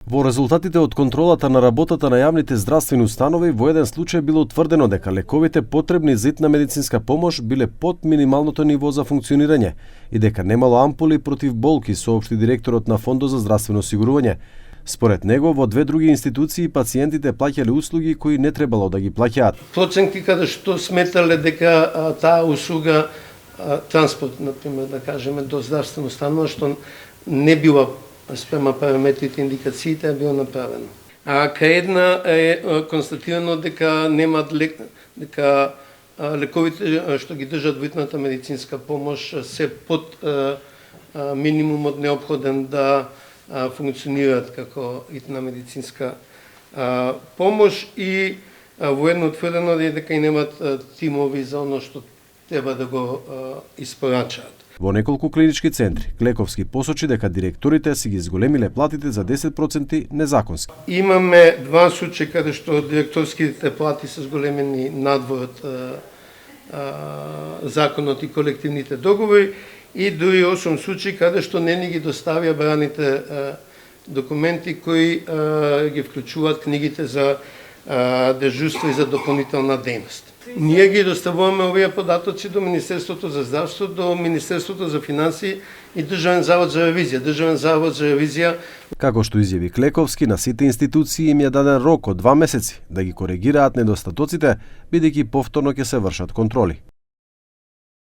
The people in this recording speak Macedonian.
Во резултатите од контролата на работата на јавните здравствени установи, во еден случај било утврдено дека лековите потребни за итна медицинска помош биле под минималното ниво за функционирање и дека немало ампули против болки, соопшти директорот на Фондот за здравствено осигурување. Според него, во две други институции пациентите плаќале услуги кои не требало да ги плаќаат. Проценки каде што сметале дека таа услуга, транспорт, например, да кажеме, до здравствена установа, што не била спрема параметрите, индикациите, било направено. А кај една е констатирано дека немаат дека лековите што ги држат во итната медицинска помош се под минимумот неопходен да функционираат како итна медицинска помош и воедно утврдено дека и немаат тимови за оно што треба да го испорачаат. Во неколку клинички центри, Клековски посочи дека директорите си ги зголемиле платите за 10% незаконски. Имаме два случаи каде што директорските плати се зголемени надвор од законот и колективните договори и дури 8 случаи каде што не ни ги доставија браните документи кои ги вклучуваат книгите за дежурство и за дополнителна дејност. Ние ги доставуваме овие податоци до Министерството за здравство, до Министерството за финансии и Државен завод за ревизија. Државен завод за ревизија, како што изјави Клековски, на сите институции им ја даден рок од 2 месеци да ги коригираат недостатоците, бидејќи повторно ќе се вршат контроли.